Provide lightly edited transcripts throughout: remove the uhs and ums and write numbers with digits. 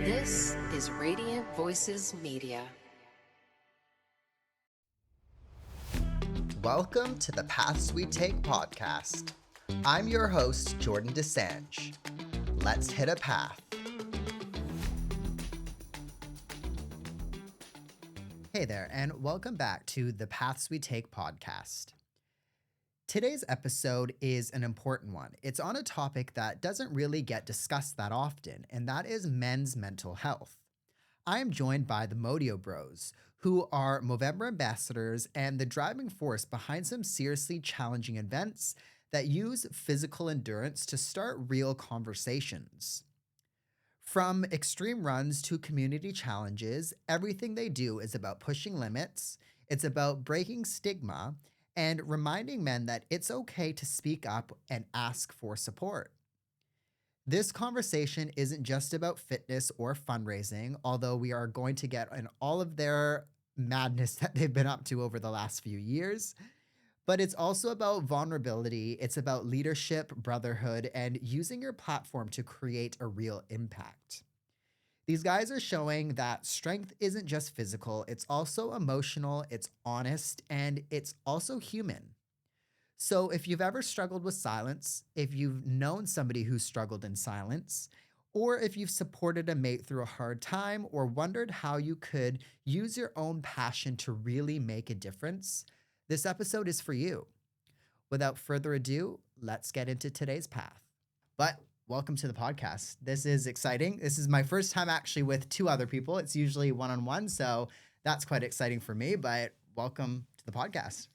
This is Radiant Voices Media. Welcome to the Paths We Take podcast. I'm your host, Jordan Disanjh. Let's hit a path. Hey there, and welcome back to the Paths We Take podcast. Today's episode is an important one. It's on a topic that doesn't really get discussed that often, and that is men's mental health. I am joined by the Modeo Bros, who are Movember ambassadors and the driving force behind some seriously challenging events that use physical endurance to start real conversations. From extreme runs to community challenges, everything they do is about pushing limits, it's about breaking stigma, and reminding men that it's okay to speak up and ask for support. This conversation isn't just about fitness or fundraising, although we are going to get in all of their madness that they've been up to over the last few years. But it's also about vulnerability, it's about leadership, brotherhood, and using your platform to create a real impact. These guys are showing that strength isn't just physical, it's also emotional, it's honest, and it's also human. So if you've ever struggled with silence, if you've known somebody who's struggled in silence, or if you've supported a mate through a hard time or wondered how you could use your own passion to really make a difference, this episode is for you. Without further ado, let's get into today's path. But welcome to the podcast. This is exciting. This is my first time actually with two other people. It's usually one-on-one, so that's quite exciting for me, but welcome to the podcast.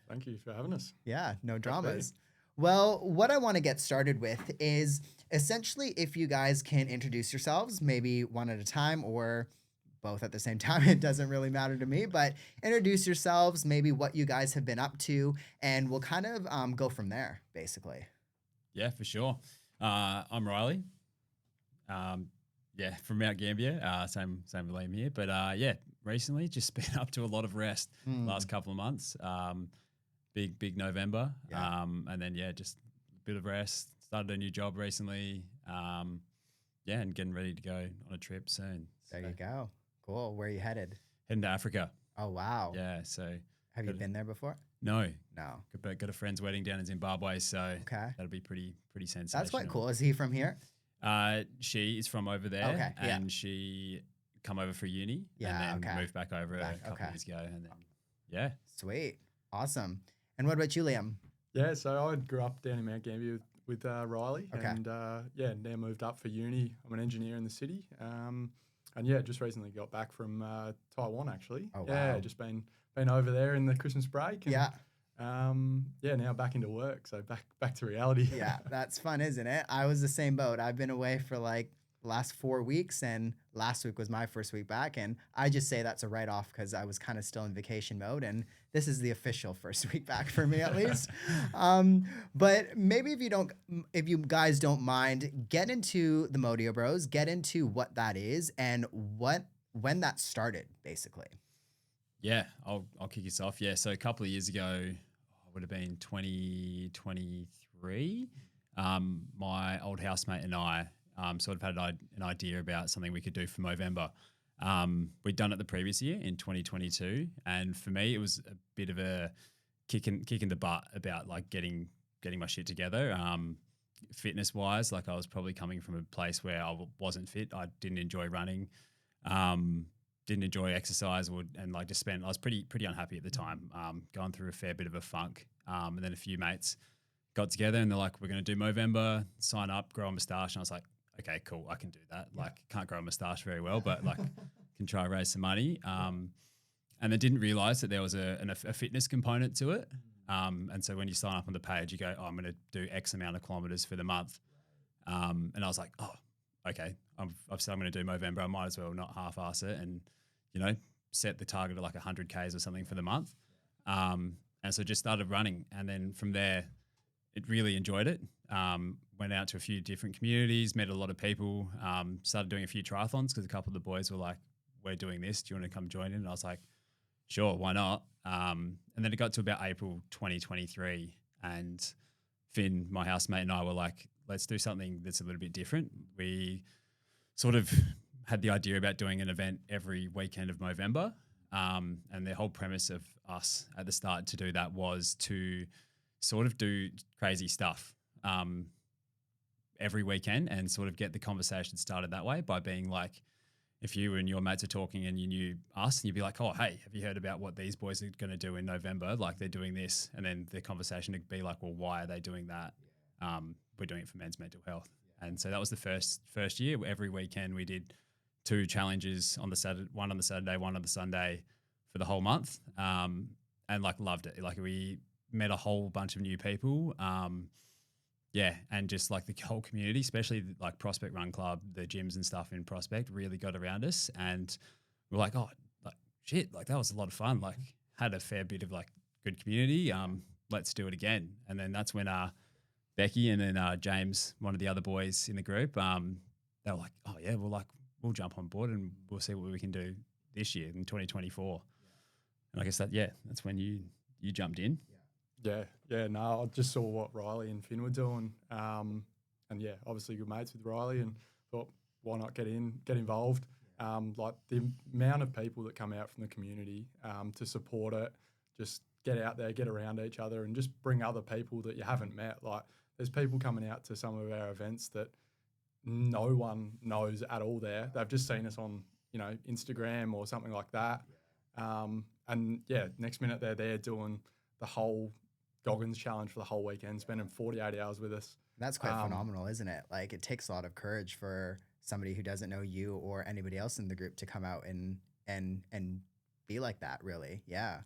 Thank you for having us. Yeah, no dramas. Well, what I want to get started with is essentially if you guys can introduce yourselves, maybe one at a time or both at the same time. It doesn't really matter to me, but introduce yourselves, maybe what you guys have been up to, and we'll kind of go from there, basically. Yeah, for sure. I'm Riley. From Mount Gambier. Same with Liam here. But recently just been up to a lot of rest last couple of months. Big November. Yeah. And then just a bit of rest. Started a new job recently. And getting ready to go on a trip soon. There you go. Cool. Where are you headed? Heading to Africa. Oh, wow. Yeah. So have you been there before? No. Got a friend's wedding down in Zimbabwe, so okay. That'll be pretty sensational. That's quite cool. Is he from here? She is from over there. Okay. And she come over for uni. Yeah. And then moved back over a couple of years ago. And then Sweet. Awesome. And what about you, Liam? Yeah, so I grew up down in Mount Gambier with Riley. Okay. And now moved up for uni. I'm an engineer in the city. Just recently got back from Taiwan actually. Oh, wow. Yeah, just been over there in the Christmas break. And, now back into work. So back to reality. Yeah, that's fun, isn't it? I was the same boat. I've been away for like the last 4 weeks, and last week was my first week back. And I just say that's a write-off because I was kind of still in vacation mode, and this is the official first week back for me at least. But maybe if you guys don't mind, get into the Modeo Bros, get into what that is and when that started, basically. Yeah, I'll kick us off. Yeah, so a couple of years ago, it would have been 2023. My old housemate and I sort of had an idea about something we could do for Movember. We'd done it the previous year in 2022, and for me, it was a bit of a kick in the butt about like getting my shit together. Fitness wise, like I was probably coming from a place where I wasn't fit. I didn't enjoy running. Didn't enjoy exercise I was pretty unhappy at the time, going through a fair bit of a funk. And then a few mates got together and they're like, we're going to do Movember, sign up, grow a moustache. And I was like, okay, cool, I can do that. Like, can't grow a moustache very well, but like can try to raise some money. And then didn't realize that there was a fitness component to it. And so when you sign up on the page, you go, I'm going to do X amount of kilometers for the month. And I was like, oh, okay, I've said I'm going to do Movember. I might as well not half-ass it and, set the target at like 100 Ks or something for the month. And so just started running. And then from there, it really enjoyed it. Went out to a few different communities, met a lot of people, started doing a few triathlons because a couple of the boys were like, we're doing this. Do you want to come join in? And I was like, sure, why not? And then it got to about April 2023 and Finn, my housemate, and I were like, let's do something that's a little bit different. We sort of had the idea about doing an event every weekend of Movember. And the whole premise of us at the start to do that was to sort of do crazy stuff every weekend and sort of get the conversation started that way by being like, if you and your mates are talking and you knew us, and you'd be like, oh, hey, have you heard about what these boys are going to do in November? Like they're doing this. And then the conversation would be like, well, why are they doing that? We're doing it for men's mental health. And so that was the first year. Every weekend we did 2 challenges on the Saturday, one on the Saturday, one on the Sunday for the whole month. And like loved it. Like we met a whole bunch of new people. And just like the whole community, especially like Prospect Run Club, the gyms and stuff in Prospect really got around us. And we're like, oh, like shit, like that was a lot of fun. Like had a fair bit of like good community. Let's do it again. And then that's when Becky and then James, one of the other boys in the group, they were like, oh yeah, we'll jump on board and we'll see what we can do this year in 2024. And I guess that's when you jumped in. No, I just saw what Riley and Finn were doing, and obviously good mates with Riley, and thought, why not get involved? Like the amount of people that come out from the community to support it, just get out there, get around each other, and just bring other people that you haven't met. Like there's people coming out to some of our events that no one knows at all there. They've just seen us on, Instagram or something like that. Next minute they're there doing the whole Goggins challenge for the whole weekend, spending 48 hours with us. That's quite phenomenal, isn't it? Like it takes a lot of courage for somebody who doesn't know you or anybody else in the group to come out and be like that, really. Yeah,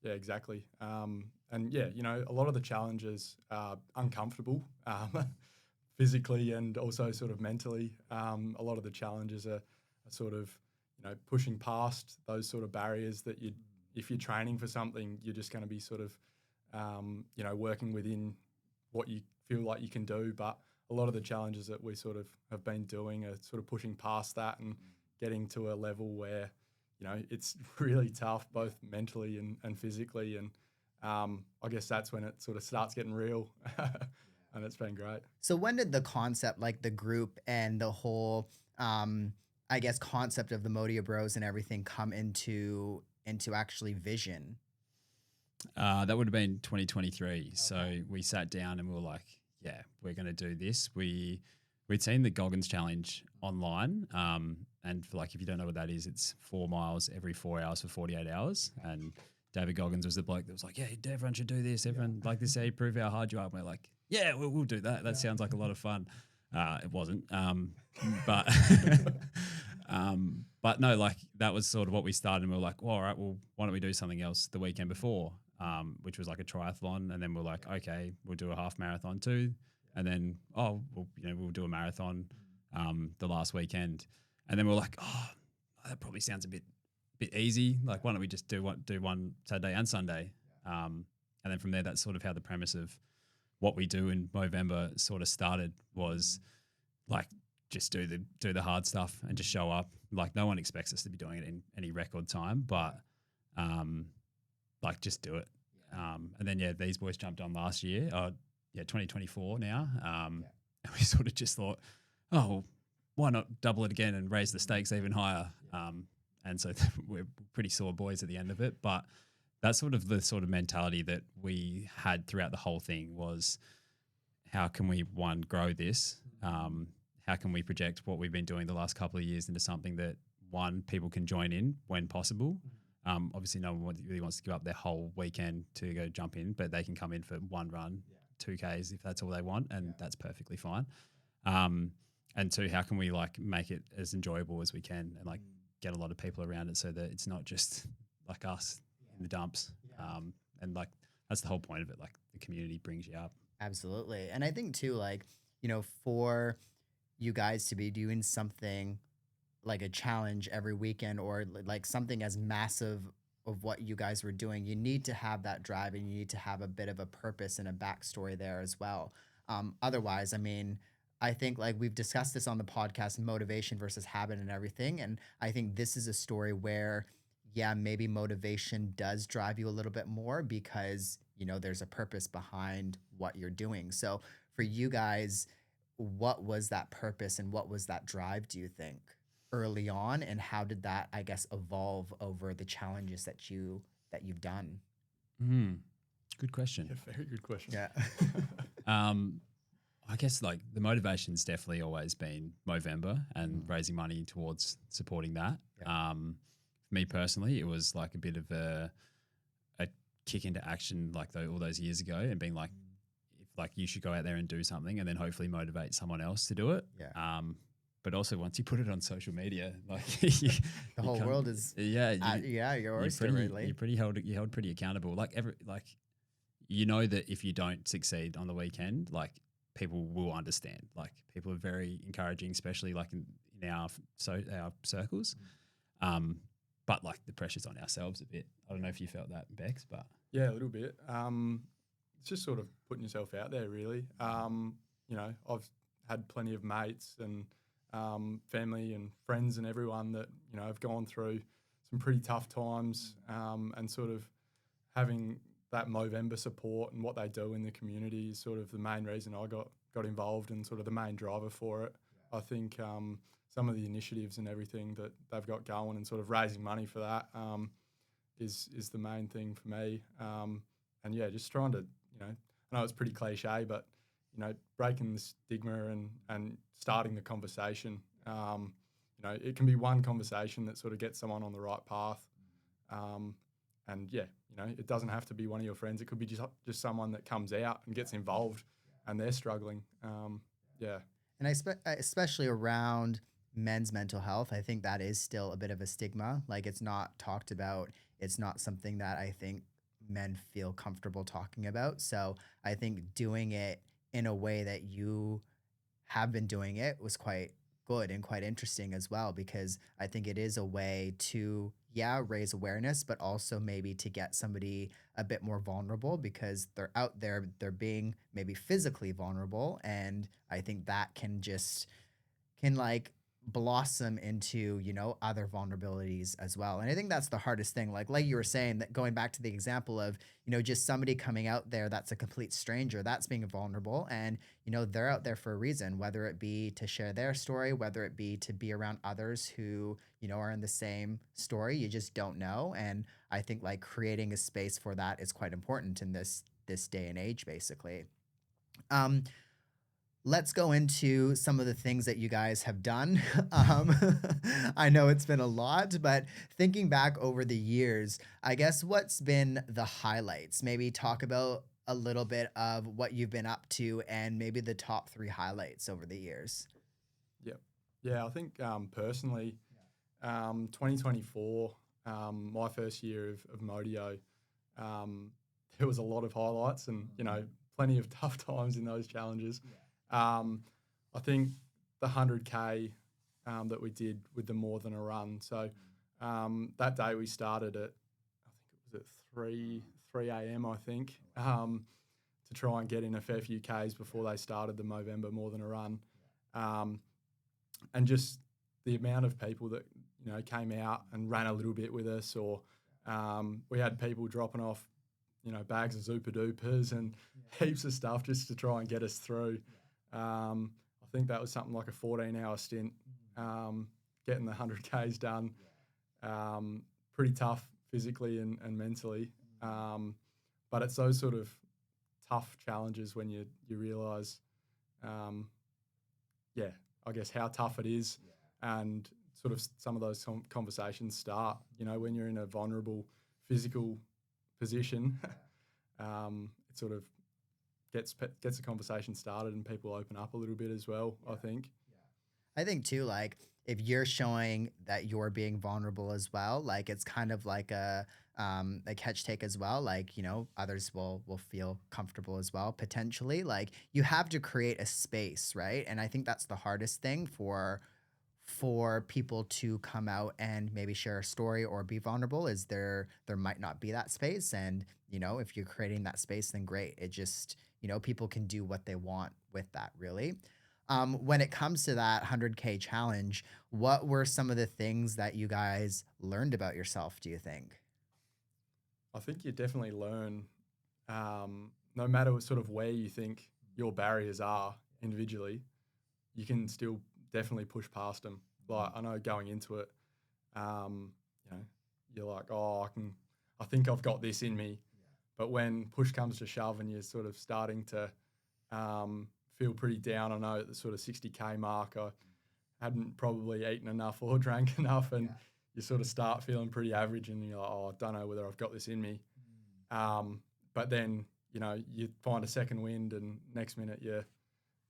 exactly. A lot of the challenges are uncomfortable physically and also sort of mentally. A lot of the challenges are sort of, pushing past those sort of barriers that if you're training for something, you're just going to be sort of, working within what you feel like you can do. But a lot of the challenges that we sort of have been doing are sort of pushing past that and getting to a level where, it's really tough, both mentally and physically. And I guess that's when it sort of starts getting real. And it's been great. So when did the concept, like the group and the whole, concept of the Modeo Bros and everything come into actually vision? That would have been 2023. Okay. So we sat down and we were like, yeah, we're going to do this. We'd seen the Goggins challenge online. And for like, if you don't know what that is, it's 4 miles every 4 hours for 48 hours. And David Goggins was the bloke that was like, yeah, everyone should do this. Everyone like this, how you prove how hard you are. And we're like, yeah, we'll do that. That sounds like a lot of fun. It wasn't. But no, like that was sort of what we started. And we were like, well, all right, well, why don't we do something else the weekend before, which was like a triathlon. And then we're like, okay, we'll do a half marathon too. And then, we'll do a marathon the last weekend. And then we're like, oh, that probably sounds a bit easy. Like, why don't we just do one Saturday and Sunday? And then from there, that's sort of how the premise of what we do in Movember sort of started, was like just do the hard stuff and just show up. Like no one expects us to be doing it in any record time, but like just do it. And then these boys jumped on last year. 2024 now. And we sort of just thought, oh, well, why not double it again and raise the stakes even higher? And so we're pretty sore boys at the end of it, but that's sort of the sort of mentality that we had throughout the whole thing was, how can we, one, grow this? How can we project what we've been doing the last couple of years into something that, one, people can join in when possible? Obviously, no one really wants to give up their whole weekend to go jump in, but they can come in for one run, 2Ks if that's all they want, and that's perfectly fine. And two, how can we like make it as enjoyable as we can and like get a lot of people around it so that it's not just like us in the dumps. And like that's the whole point of it. Like the community brings you up. Absolutely. And I think too, like, for you guys to be doing something like a challenge every weekend or like something as massive of what you guys were doing, you need to have that drive and you need to have a bit of a purpose and a backstory there as well. Otherwise, I mean, I think like we've discussed this on the podcast, motivation versus habit and everything. And I think this is a story where, maybe motivation does drive you a little bit more because, there's a purpose behind what you're doing. So for you guys, what was that purpose and what was that drive, do you think? early on, and how did that, I guess, evolve over the challenges that you've done? Mm, good question. Yeah, very good question. Yeah. Um, I guess like the motivation's definitely always been Movember and raising money towards supporting that. Yeah. For me personally, it was like a bit of a kick into action like all those years ago, and being like, if like you should go out there and do something, and then hopefully motivate someone else to do it. Yeah. But also once you put it on social media, like The whole world is yeah, your you're oyster, pretty really. you're pretty you're held pretty accountable. Like you know that if you don't succeed on the weekend, like people will understand. Like people are very encouraging, especially like in our our circles. But like the pressure's on ourselves a bit. I don't know if you felt that, Bex, but Yeah, a little bit. It's just sort of putting yourself out there, really. I've had plenty of mates and family and friends and everyone that have gone through some pretty tough times, and sort of having that Movember support and what they do in the community is sort of the main reason I got involved and sort of the main driver for it. I think some of the initiatives and everything that they've got going and sort of raising money for that is the main thing for me. And yeah, just trying to, I know it's pretty cliche, but breaking the stigma and starting the conversation. It can be one conversation that sort of gets someone on the right path. And yeah, it doesn't have to be one of your friends. It could be just someone that comes out and gets involved, and they're struggling. Yeah. And especially around men's mental health, I think that is still a bit of a stigma. Like it's not talked about. It's not something that I think men feel comfortable talking about. So I think doing it in a way that you have been doing it was quite good and quite interesting as well, because I think it is a way to, yeah, raise awareness, but also maybe to get somebody a bit more vulnerable because they're out there, they're being maybe physically vulnerable. And I think that can like blossom into, other vulnerabilities as well. And I think that's the hardest thing. Like you were saying, that going back to the example of, just somebody coming out there that's a complete stranger, that's being vulnerable. And, they're out there for a reason, whether it be to share their story, whether it be to be around others who, are in the same story. You just don't know. And I think like creating a space for that is quite important in this day and age, basically. Um, let's go into some of the things that you guys have done. Um, I know it's been a lot, but thinking back over the years, I guess what's been the highlights? Maybe talk about a little bit of what you've been up to and maybe the top 3 highlights over the years. Yep. Yeah, I think personally, 2024, my first year of Modeo, there was a lot of highlights and, plenty of tough times in those challenges. I think the 100K that we did with the More Than a Run. So that day we started at, I think it was at 3 a.m., I think, to try and get in a fair few Ks before they started the Movember More Than a Run. And just the amount of people that, came out and ran a little bit with us, or we had people dropping off, bags of Zupa Dupas and heaps of stuff just to try and get us through. I think that was something like a 14-hour stint, getting the 100Ks done. Pretty tough physically and mentally. But it's those sort of tough challenges when you realise, I guess how tough it is, and sort of some of those conversations start, when you're in a vulnerable physical position, it sort of gets the conversation started and people open up a little bit as well, I think. I think too, like if you're showing that you're being vulnerable as well, like it's kind of like a catch take as well. Like, others will feel comfortable as well, potentially. Like you have to create a space, right? And I think that's the hardest thing for people to come out and maybe share a story or be vulnerable, is there might not be that space. And, if you're creating that space, then great. It just, people can do what they want with that, really. When it comes to that 100K challenge, what were some of the things that you guys learned about yourself, do you think? I think you definitely learn, no matter sort of where you think your barriers are individually, you can still definitely push past them. Like I know going into it, you know, you're like, oh, I think I've got this in me. But when push comes to shove and you're sort of starting to feel pretty down, I know at the sort of 60K mark, I hadn't probably eaten enough or drank enough, and you sort of start feeling pretty average, and you're like, oh, I don't know whether I've got this in me. But then, you know, you find a second wind, and next minute you're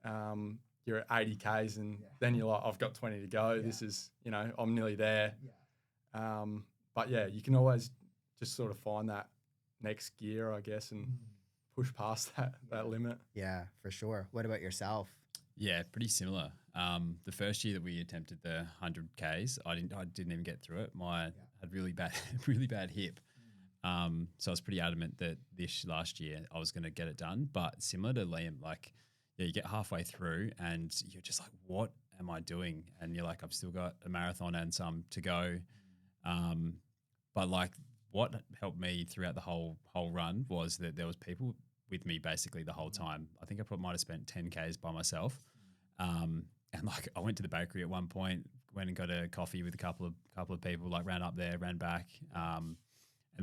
at 80 Ks, and then you're like, I've got 20 to go. This is, you know, I'm nearly there. But yeah, you can always just sort of find that next gear, I guess, and push past that limit. Yeah, for sure. What about yourself? Yeah, pretty similar. The first year that we attempted the 100 Ks, I didn't even get through it. Had really bad hip. So I was pretty adamant that this last year I was going to get it done. But similar to Liam, like, yeah, you get halfway through and you're just like, what am I doing? And you're like, I've still got a marathon and some to go. But like, what helped me throughout the whole run was that there was people with me basically the whole time. I think I probably might have spent 10 Ks by myself. And like, I went to the bakery at one point, went and got a coffee with a couple of people, like ran up there, ran back. And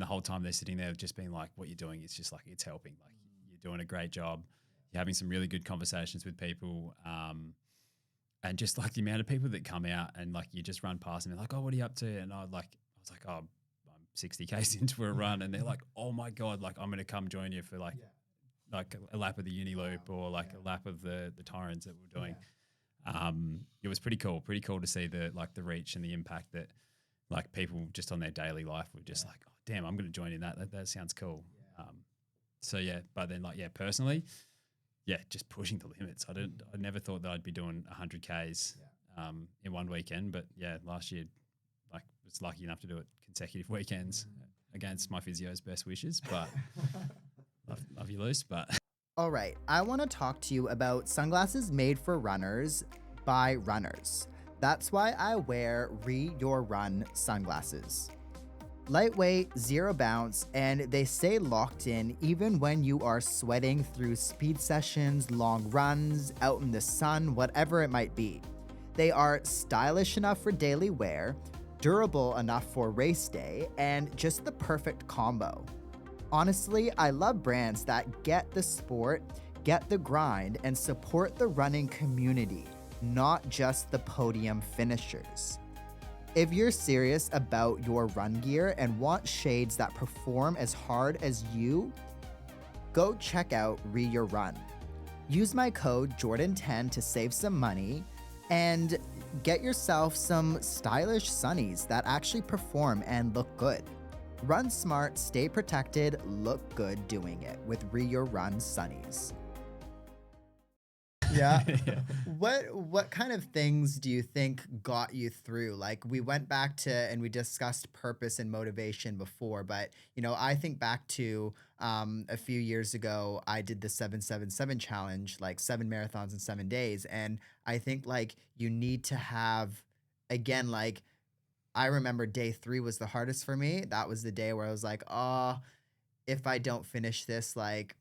the whole time they're sitting there just being like, what you're doing, it's just like, it's helping. Like, you're doing a great job. You're having some really good conversations with people. And just like the amount of people that come out and like, you just run past them and like, oh, what are you up to? And I was like, oh, I'm 60 Ks into a run. And they're like, oh my God, like I'm going to come join you for like a lap of the uni loop or like a lap of the Torrens that we're doing. It was pretty cool to see the reach and the impact that like people just on their daily life were just like, oh damn, I'm going to join in that sounds cool. So yeah, but then like, yeah, personally, yeah, just pushing the limits. I never thought that I'd be doing 100 Ks in one weekend, but yeah, last year, like, was lucky enough to do it consecutive weekends against my physio's best wishes, but love you loose, but. All right, I want to talk to you about sunglasses made for runners by runners. That's why I wear Your Run sunglasses. Lightweight, zero bounce, and they stay locked in even when you are sweating through speed sessions, long runs, out in the sun, whatever it might be. They are stylish enough for daily wear, durable enough for race day, and just the perfect combo. Honestly, I love brands that get the sport, get the grind, and support the running community, not just the podium finishers. If you're serious about your run gear and want shades that perform as hard as you, go check out Your Run. Use my code Jordan10 to save some money and get yourself some stylish sunnies that actually perform and look good. Run smart, stay protected, look good doing it with Your Run sunnies. Yeah. What kind of things do you think got you through? Like, we went back to and we discussed purpose and motivation before, but you know, I think back to a few years ago, I did the 777 challenge, like 7 marathons in 7 days, and I think like you need to have, again, like, I remember day 3 was the hardest for me. That was the day where I was like, oh, if I don't finish this, like,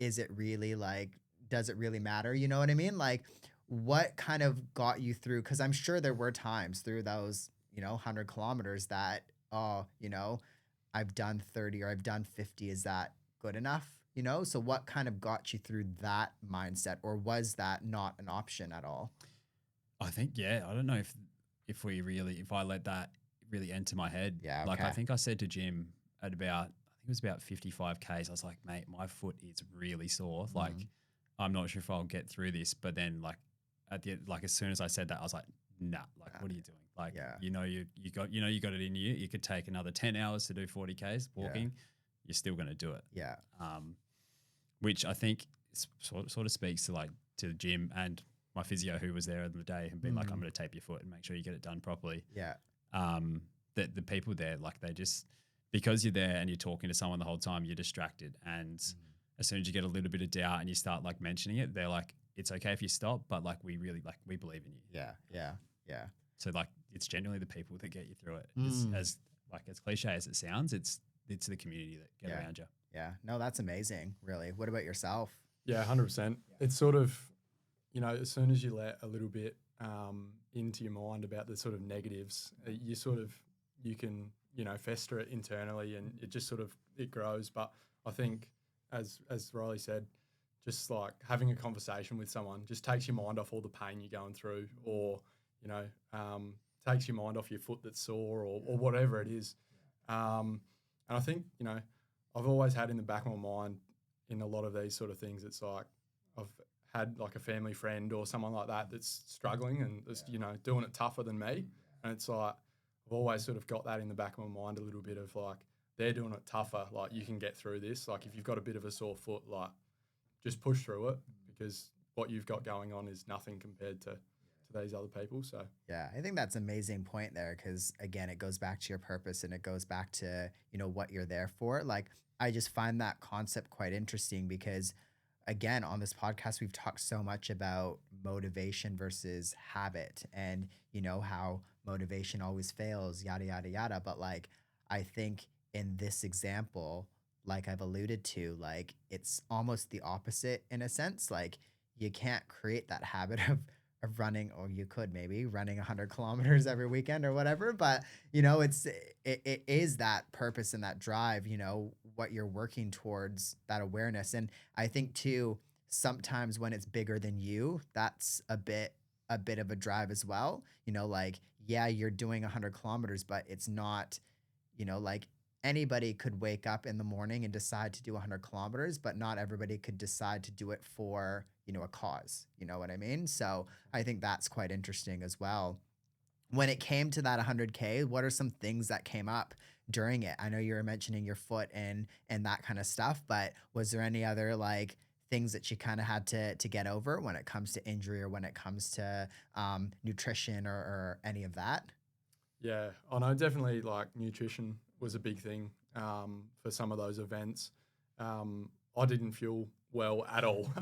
is it really like, does it really matter? You know what I mean? Like, what kind of got you through? Because I'm sure there were times through those, 100 kilometers that, oh, I've done 30 or I've done 50. Is that good enough? So what kind of got you through that mindset, or was that not an option at all? I think, yeah, I don't know if I let that really enter my head. Yeah. Okay. Like, I think I said to Jim I think it was about 55 Ks. I was like, mate, my foot is really sore. Mm-hmm. Like, I'm not sure if I'll get through this. But then like as soon as I said that, I was like, nah, like, what are you doing? Like, you got it in you. You could take another 10 hours to do 40 Ks walking. You're still going to do it. Yeah. Which I think sort of speaks to the gym and my physio who was there on the day and been like, I'm going to tape your foot and make sure you get it done properly. Yeah. That the people there, like, they just, because you're there and you're talking to someone the whole time, you're distracted. And as soon as you get a little bit of doubt and you start like mentioning it, they're like, it's okay if you stop, but like, we really, like, we believe in you. Yeah. So like, it's genuinely the people that get you through it. It's, as cliche as it sounds, it's the community that get around you. Yeah. No, that's amazing. Really. What about yourself? Yeah, 100%. It's sort of, as soon as you let a little bit into your mind about the sort of negatives, you can, fester it internally, and it just it grows. But I think, as Riley said, just like having a conversation with someone just takes your mind off all the pain you're going through, or, takes your mind off your foot that's sore, or whatever it is. And I think, I've always had in the back of my mind in a lot of these sort of things, it's like I've had like a family friend or someone like that that's struggling and that's, doing it tougher than me. And it's like, I've always sort of got that in the back of my mind a little bit of like, they're doing it tougher. Like, you can get through this. Like, if you've got a bit of a sore foot, like, just push through it, because what you've got going on is nothing compared to these other people. So Yeah, I think that's an amazing point there, because again, it goes back to your purpose and it goes back to, what you're there for. Like, I just find that concept quite interesting because, again, on this podcast, we've talked so much about motivation versus habit, and, how motivation always fails, yada, yada, yada. But like, I think in this example, like I've alluded to, like, it's almost the opposite in a sense. Like, you can't create that habit of running, or you could maybe running 100 kilometers every weekend or whatever, but it is that purpose and that drive, what you're working towards, that awareness. And I think too, sometimes when it's bigger than you, that's a bit of a drive as well. Like, yeah, you're doing 100 kilometers, but it's not, like, anybody could wake up in the morning and decide to do 100 kilometers, but not everybody could decide to do it for, a cause. You know what I mean? So I think that's quite interesting as well. When it came to that 100K, what are some things that came up during it? I know you were mentioning your foot and that kind of stuff, but was there any other like things that you kind of had to get over when it comes to injury, or when it comes to nutrition, or any of that? yeah, I know definitely like nutrition was a big thing for some of those events. I didn't feel well at all.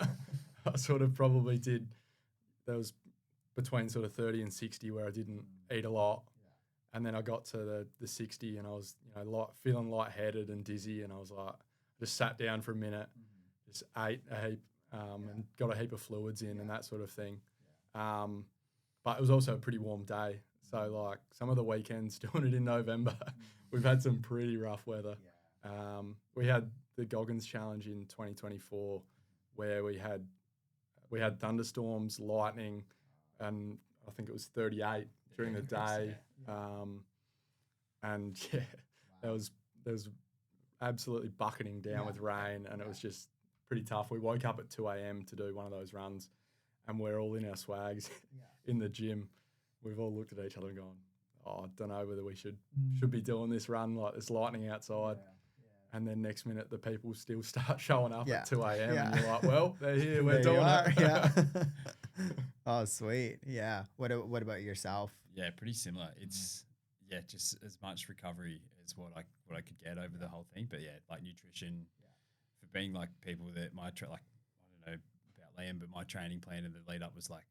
I sort of probably did. There was between sort of 30 and 60 where I didn't eat a lot. And then I got to the 60 and I was, feeling lightheaded and dizzy. And I was like, just sat down for a minute, just ate a heap and got a heap of fluids in and that sort of thing. But it was also a pretty warm day. So like some of the weekends doing it in November, we've had some pretty rough weather. We had the Goggins challenge in 2024 where we had thunderstorms, lightning, and I think it was 38 during the day. And yeah, there was absolutely bucketing down with rain, and it was just pretty tough. We woke up at 2 a.m. to do one of those runs, and we're all in our swags in the gym. We've all looked at each other and gone, I don't know whether we should be doing this run, like there's lightning outside. And then next minute, the people still start showing up at 2 a.m. And you're like, well, they're here, we're doing it. Yeah. Oh, sweet. Yeah. What about yourself? Yeah, pretty similar. It's just as much recovery as what I could get over the whole thing. But yeah, like nutrition, for being like people that I don't know about Liam, but my training plan in the lead up was only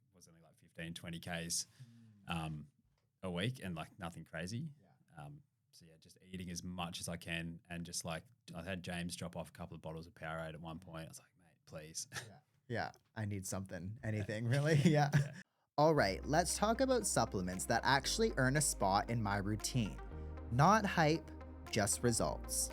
like 15, 20 Ks a week, and like nothing crazy. So yeah, just eating as much as I can, and just like I had James drop off a couple of bottles of Powerade at one point. I was like, mate, please. Yeah, I need something, anything really. Yeah. All right, let's talk about supplements that actually earn a spot in my routine. Not hype, just results.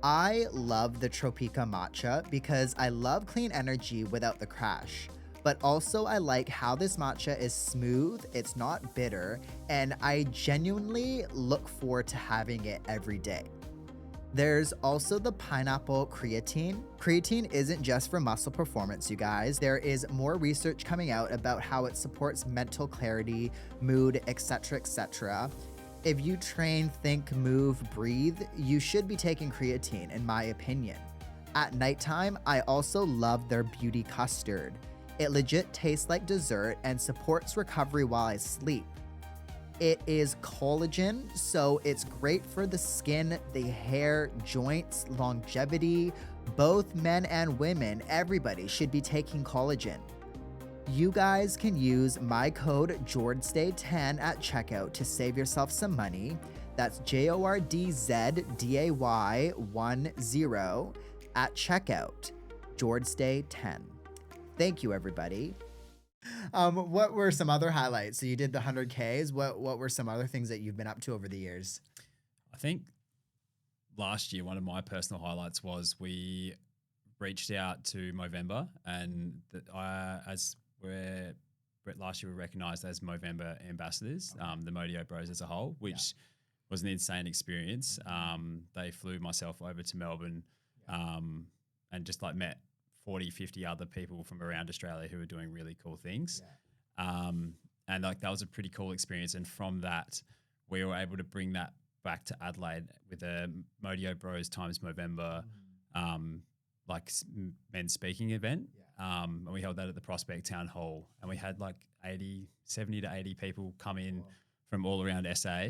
I love the Tropica matcha because I love clean energy without the crash. But also I like how this matcha is smooth, it's not bitter, and I genuinely look forward to having it every day. There's also the pineapple creatine. Creatine isn't just for muscle performance, you guys. There is more research coming out about how it supports mental clarity, mood, etc., etc. If you train, think, move, breathe, you should be taking creatine, in my opinion. At nighttime, I also love their beauty custard. It legit tastes like dessert and supports recovery while I sleep. It is collagen, so it's great for the skin, the hair, joints, longevity. Both men and women, everybody should be taking collagen. You guys can use my code JORDSTAY10 at checkout to save yourself some money. That's JORDZDAY10 at checkout. JORDSTAY10. Thank you, everybody. What were some other highlights? So you did the 100Ks. What were some other things that you've been up to over the years? I think last year, one of my personal highlights was we reached out to Movember, and last year we were recognised as Movember ambassadors, the Modeo Bros as a whole, which was an insane experience. They flew myself over to Melbourne, and just like met 40, 50 other people from around Australia who were doing really cool things. And like that was a pretty cool experience. And from that, we were able to bring that back to Adelaide with a Modeo Bros times Movember, men's speaking event. And we held that at the Prospect Town Hall, and we had like 70 to 80 people come in from all around SA,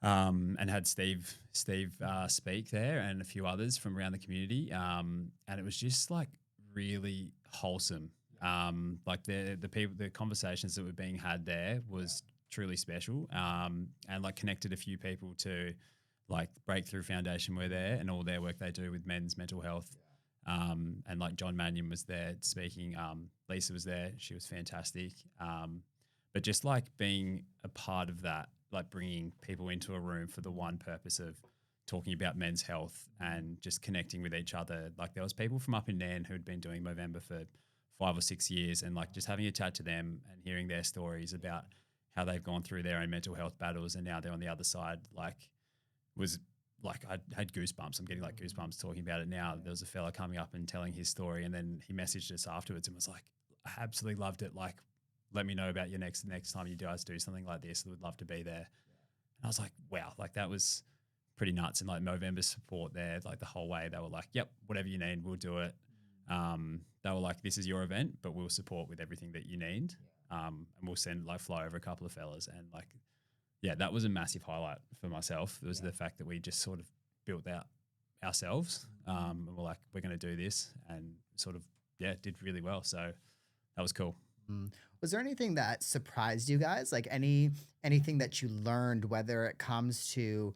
and had Steve speak there and a few others from around the community. And it was just like really wholesome. Like the conversations that were being had there was truly special, and like connected a few people to like Breakthrough Foundation were there and all their work they do with men's mental health. And like John Mannion was there speaking. Lisa was there. She was fantastic. But just like being a part of that, like bringing people into a room for the one purpose of talking about men's health and just connecting with each other. Like there was people from up in Nairn who'd been doing Movember for 5 or 6 years, and like just having a chat to them and hearing their stories about how they've gone through their own mental health battles and now they're on the other side, like was like I had goosebumps. I'm getting like goosebumps talking about it now. There was a fella coming up and telling his story, and then he messaged us afterwards and was like, I absolutely loved it. Like, let me know about your next time you guys do something like this. I would love to be there. And I was like, wow, like that was pretty nuts. And like Movember's support there, like the whole way, they were like, yep, whatever you need, we'll do it. They were like, this is your event, but we'll support with everything that you need. And we'll fly over a couple of fellas. And like, yeah, that was a massive highlight for myself. It was the fact that we just sort of built out ourselves, and we're like, we're going to do this, and sort of, did really well. So that was cool. Was there anything that surprised you guys? Like anything that you learned, whether it comes to,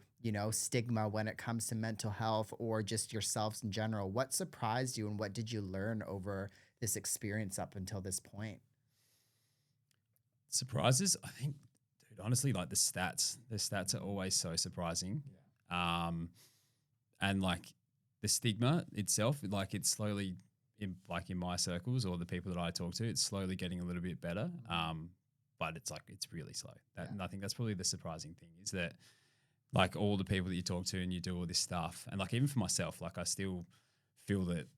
stigma when it comes to mental health or just yourselves in general? What surprised you and what did you learn over this experience up until this point? Surprises, I think, dude, honestly, like the stats are always so surprising. And like the stigma itself, like it's slowly in my circles or the people that I talk to, it's slowly getting a little bit better. But it's really slow. And I think that's probably the surprising thing is that like all the people that you talk to and you do all this stuff, and like even for myself, like I still feel that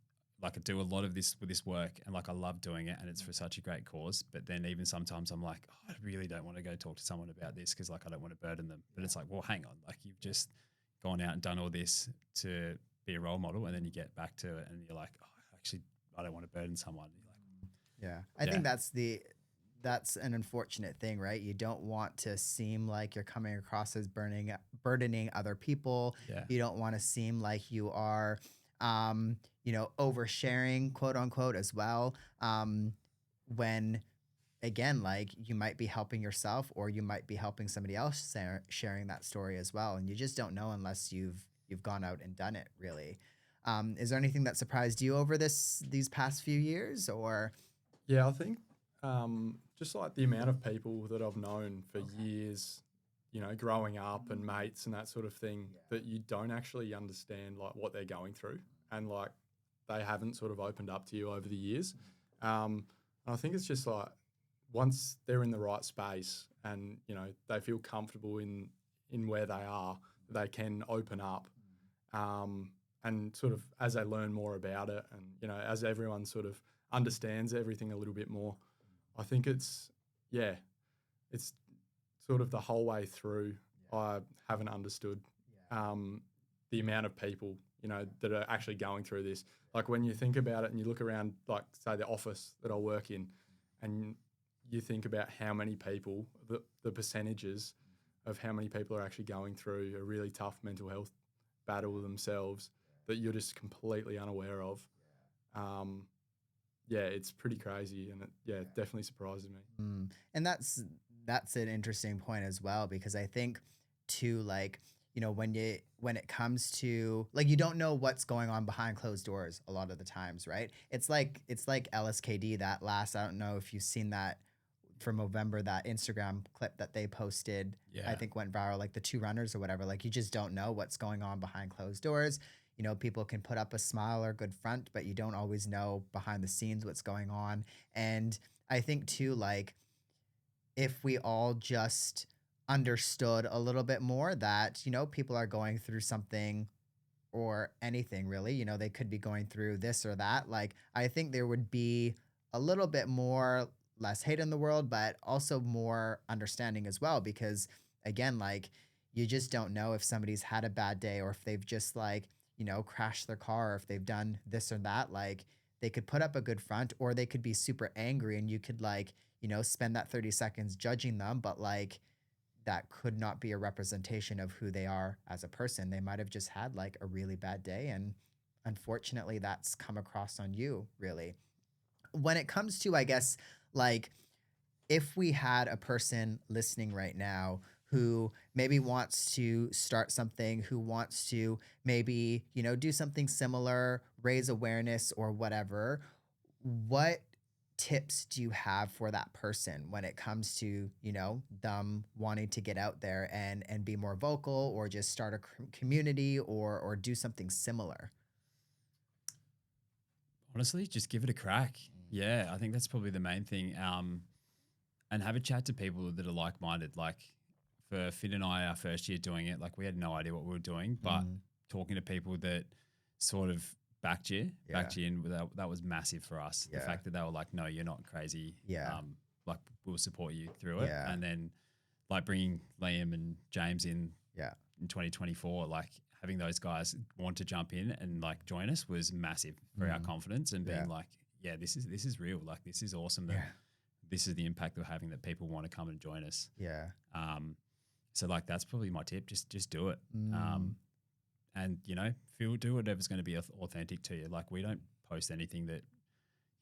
like I do a lot of this with this work and like I love doing it and it's for such a great cause. But then even sometimes I'm like, I really don't want to go talk to someone about this because like I don't want to burden them. But it's like, well, hang on, like you've just gone out and done all this to be a role model, and then you get back to it and you're like, oh, actually, I don't want to burden someone. You're like, I think that's an unfortunate thing, right? You don't want to seem like you're coming across as burdening other people. Yeah. You don't want to seem like you are, oversharing, quote unquote, as well. When again, like you might be helping yourself or you might be helping somebody else sharing that story as well. And you just don't know unless you've gone out and done it, really. Is there anything that surprised you over these past few years or? Yeah, I think just like the amount of people that I've known for years, growing up and mates and that sort of thing, that you don't actually understand like what they're going through, and like they haven't sort of opened up to you over the years. And I think it's just like once they're in the right space and they feel comfortable in where they are, they can open up. And sort of as they learn more about it, and as everyone sort of understands everything a little bit more, I think it's sort of the whole way through. I haven't understood the amount of people that are actually going through this. Like when you think about it and you look around, like say the office that I work in, and you think about how many people, the percentages of how many people are actually going through a really tough mental health battle themselves that you're just completely unaware of. It's pretty crazy, and it definitely surprises me. And that's an interesting point as well, because I think too, like, when it comes to like, you don't know what's going on behind closed doors a lot of the times, right? It's like LSKD, that last, I don't know if you've seen that for Movember, that Instagram clip that they posted, I Yeah. think went viral, like the two runners or whatever. Like you just don't know what's going on behind closed doors. You know, people can put up a smile or a good front, but you don't always know behind the scenes what's going on. And I think too, like if we all just understood a little bit more that, you know, people are going through something or anything really, you know, they could be going through this or that. Like, I think there would be a little bit more, less hate in the world, but also more understanding as well. Because again, like, you just don't know if somebody's had a bad day or if they've just like, you know, crashed their car or if they've done this or that. Like, they could put up a good front or they could be super angry and you could, like, you know, spend that 30 seconds judging them. But like, that could not be a representation of who they are as a person. They might have just had like a really bad day. And unfortunately, that's come across on you, really. When it comes to, I guess, like, if we had a person listening right now who maybe wants to start something, who wants to maybe, you know, do something similar, raise awareness or whatever, what tips do you have for that person when it comes to, you know, them wanting to get out there and be more vocal or just start a community or do something similar? Honestly, just give it a crack. Yeah, I think that's probably the main thing. And have a chat to people that are like minded. Like for Finn and I, our first year doing it, like we had no idea what we were doing, but talking to people that sort of backed you in, that was massive for us. The Yeah. fact that they were like, no, you're not crazy. Yeah. Like we'll support you through it. Yeah. And then like bringing Liam and James in Yeah. 2024, like having those guys want to jump in and like join us was massive for our confidence and being like, yeah, this is real. Like this is awesome. That this is the impact we're having, that people want to come and join us. Yeah. So like that's probably my tip. Just do it. Mm. And you know, do whatever's going to be authentic to you. Like we don't post anything that,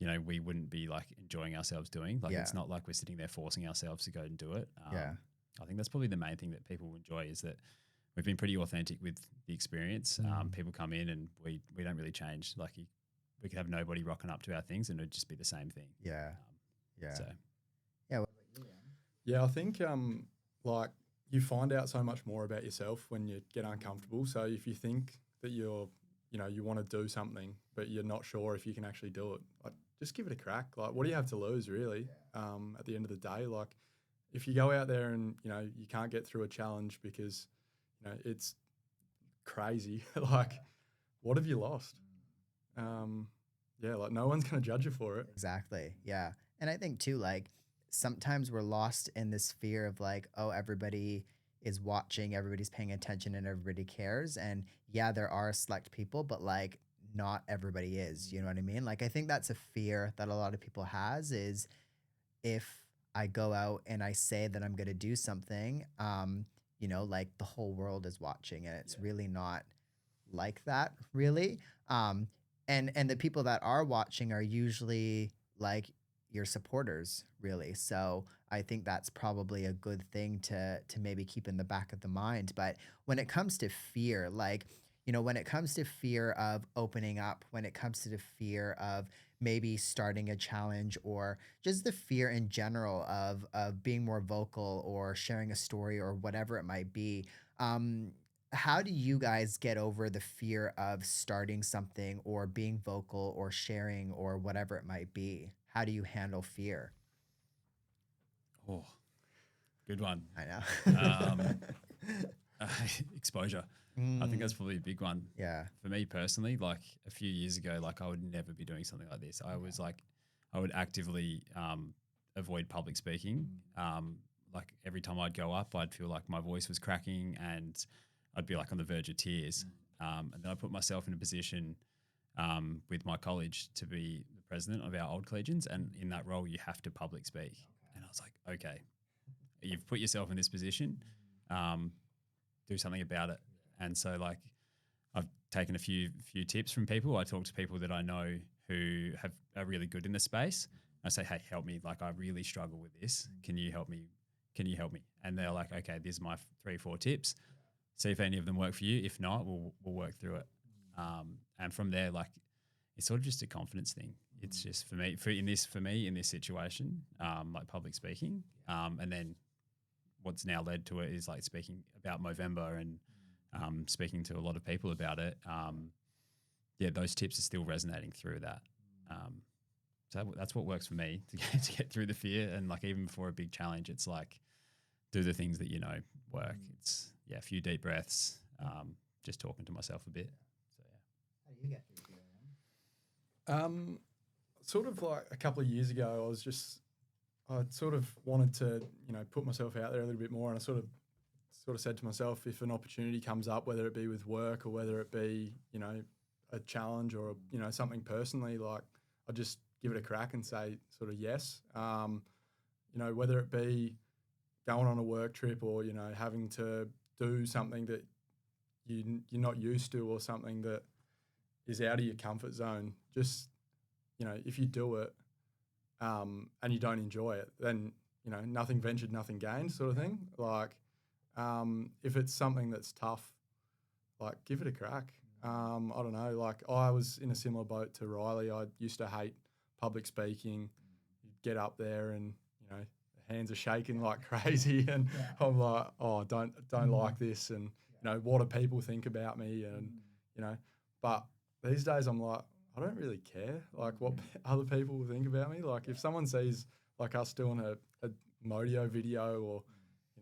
you know, we wouldn't be like enjoying ourselves doing. Like it's not like we're sitting there forcing ourselves to go and do it. I think that's probably the main thing that people enjoy is that we've been pretty authentic with the experience. People come in and we don't really change. Like we could have nobody rocking up to our things and it'd just be the same thing. Yeah. Yeah. So Yeah. Yeah, I think like you find out so much more about yourself when you get uncomfortable. So if you think that you want to do something, but you're not sure if you can actually do it, like just give it a crack. Like, what do you have to lose, really? At the end of the day, like if you go out there and you can't get through a challenge because it's crazy, like what have you lost? Like no one's going to judge you for it. Exactly. Yeah. And I think too, like sometimes we're lost in this fear of like, oh, everybody is watching, everybody's paying attention and everybody cares. And yeah, there are select people, but like not everybody is, you know what I mean? Like, I think that's a fear that a lot of people has is if I go out and I say that I'm going to do something, like the whole world is watching and it's really not like that really. And the people that are watching are usually like your supporters really. So I think that's probably a good thing to maybe keep in the back of the mind. But when it comes to fear, like, when it comes to fear of opening up, when it comes to the fear of maybe starting a challenge or just the fear in general of being more vocal or sharing a story or whatever it might be, how do you guys get over the fear of starting something or being vocal or sharing or whatever it might be? How do you handle fear? Oh, good one. I know. Exposure. I think that's probably a big one. Yeah. For me personally, like a few years ago, like I would never be doing something like this. I would actively avoid public speaking. Like every time I'd go up, I'd feel like my voice was cracking and I'd be like on the verge of tears. And then I put myself in a position with my college to be the president of our old collegians. And in that role, you have to public speak. And I was like, okay, you've put yourself in this position, do something about it. And so like I've taken a few tips from people. I talk to people that I know who are really good in the space. I say, hey, help me. Like I really struggle with this. Can you help me? And they're like, okay, these are my 3-4 tips. See if any of them work for you. If not, we'll work through it. And from there, like it's sort of just a confidence thing. it's just for me in this situation, like public speaking, and then what's now led to it is like speaking about Movember and speaking to a lot of people about it. Yeah, those tips are still resonating through that. So that's what works for me to get through the fear. And like even before a big challenge, it's like do the things that you know work. It's a few deep breaths, just talking to myself a bit. So yeah. How do you get through fear? Sort of like a couple of years ago, I sort of wanted to, put myself out there a little bit more, and I sort of said to myself, if an opportunity comes up, whether it be with work or whether it be, a challenge or something personally, like I just give it a crack and say sort of yes. Whether it be going on a work trip or having to do something that you're not used to or something that is out of your comfort zone, just if you do it and you don't enjoy it, then nothing ventured, nothing gained, sort of thing. Like if it's something that's tough, like give it a crack. I don't know, like I was in a similar boat to Riley. I used to hate public speaking. You'd get up there and the hands are shaking like crazy, and I'm like, oh, don't like this, and what do people think about me, and but these days I'm like, I don't really care like what other people will think about me. Like if someone sees like us doing a Modeo video or